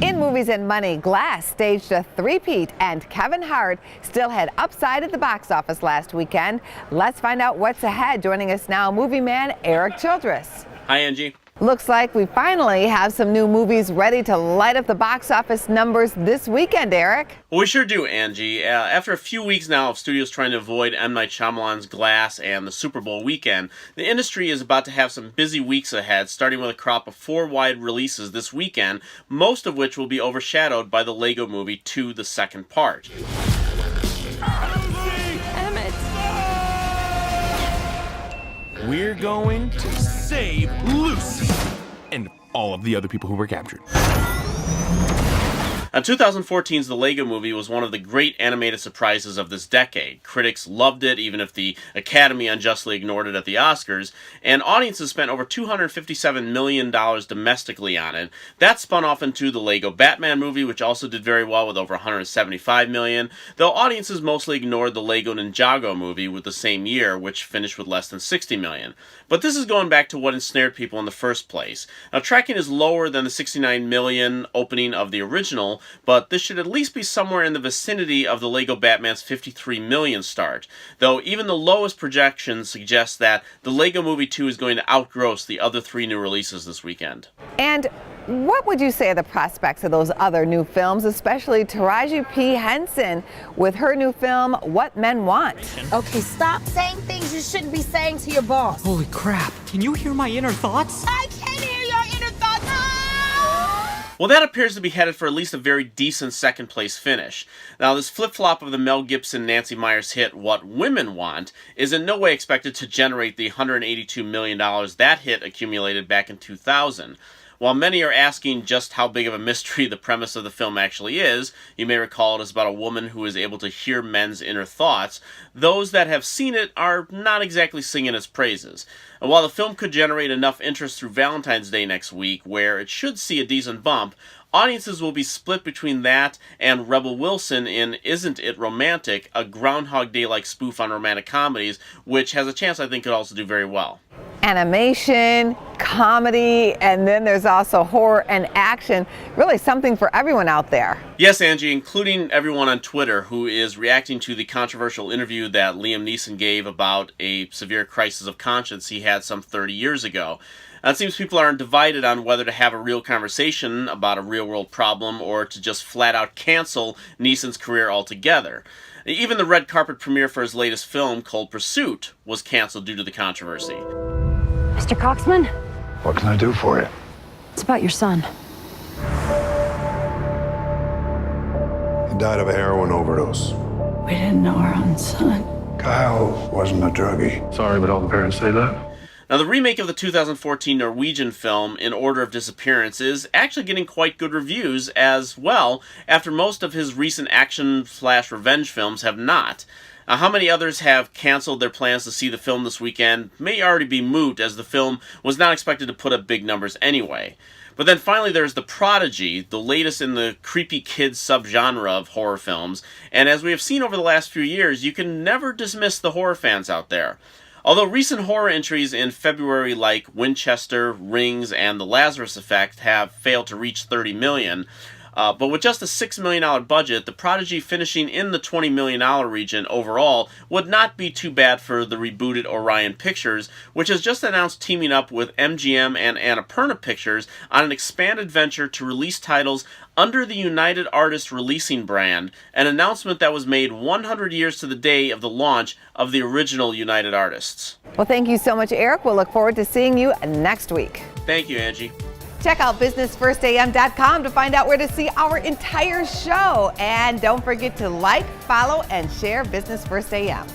In Movies and Money, Glass staged a three-peat, and Kevin Hart still had upside at the box office last weekend. Let's find out what's ahead. Joining us now, movie man Erik Childress. Hi, Angie. Looks like we finally have some new movies ready to light up the box office numbers this weekend, Erik. Well, we sure do, Angie. After a few weeks now of studios trying to avoid M. Night Shyamalan's Glass and the Super Bowl weekend, the industry is about to have some busy weeks ahead, starting with a crop of 4 wide releases this weekend, most of which will be overshadowed by the Lego Movie 2, the second part. We're going to save Lucy and all of the other people who were captured. Now, 2014's The Lego Movie was one of the great animated surprises of this decade. Critics loved it, even if the Academy unjustly ignored it at the Oscars, and audiences spent over $257 million domestically on it. That spun off into the Lego Batman movie, which also did very well with over $175 million, though audiences mostly ignored the Lego Ninjago movie with the same year, which finished with less than $60 million. But this is going back to what ensnared people in the first place. Now, tracking is lower than the $69 million opening of the original, but this should at least be somewhere in the vicinity of the Lego Batman's $53 million start, though even the lowest projections suggest that the Lego Movie 2 is going to outgross the other 3 new releases this weekend. And what would you say are the prospects of those other new films, especially Taraji P. Henson with her new film, What Men Want? Okay, stop saying things you shouldn't be saying to your boss. Holy crap, can you hear my inner thoughts? I can hear your inner thoughts. Well, that appears to be headed for at least a very decent second-place finish. Now, this flip-flop of the Mel Gibson-Nancy Meyers hit What Women Want is in no way expected to generate the $182 million that hit accumulated back in 2000. While many are asking just how big of a mystery the premise of the film actually is, you may recall it is about a woman who is able to hear men's inner thoughts, those that have seen it are not exactly singing its praises. And while the film could generate enough interest through Valentine's Day next week, where it should see a decent bump, audiences will be split between that and Rebel Wilson in Isn't It Romantic, a Groundhog Day-like spoof on romantic comedies, which has a chance I think could also do very well. Animation, comedy, and then there's also horror and action. Really something for everyone out there. Yes, Angie, including everyone on Twitter who is reacting to the controversial interview that Liam Neeson gave about a severe crisis of conscience he had some 30 years ago. Now, it seems people are divided on whether to have a real conversation about a real-world problem or to just flat-out cancel Neeson's career altogether. Even the red carpet premiere for his latest film, Cold Pursuit, was canceled due to the controversy. Mr. Coxman? What can I do for you? It's about your son. He died of a heroin overdose. We didn't know our own son. Kyle wasn't a druggie. Sorry, but all the parents say that. Now, the remake of the 2014 Norwegian film, In Order of Disappearance, is actually getting quite good reviews as well, after most of his recent action/revenge films have not. Now, how many others have canceled their plans to see the film this weekend may already be moot, as the film was not expected to put up big numbers anyway. But then finally there's The Prodigy, the latest in the creepy kid subgenre of horror films, and as we have seen over the last few years, you can never dismiss the horror fans out there. Although recent horror entries in February like Winchester, Rings, and The Lazarus Effect have failed to reach $30 million, but with just a $6 million budget, The Prodigy finishing in the $20 million region overall would not be too bad for the rebooted Orion Pictures, which has just announced teaming up with MGM and Annapurna Pictures on an expanded venture to release titles under the United Artists Releasing brand, an announcement that was made 100 years to the day of the launch of the original United Artists. Well, thank you so much, Erik. We'll look forward to seeing you next week. Thank you, Angie. Check out businessfirstam.com to find out where to see our entire show. And don't forget to like, follow, and share Business First AM.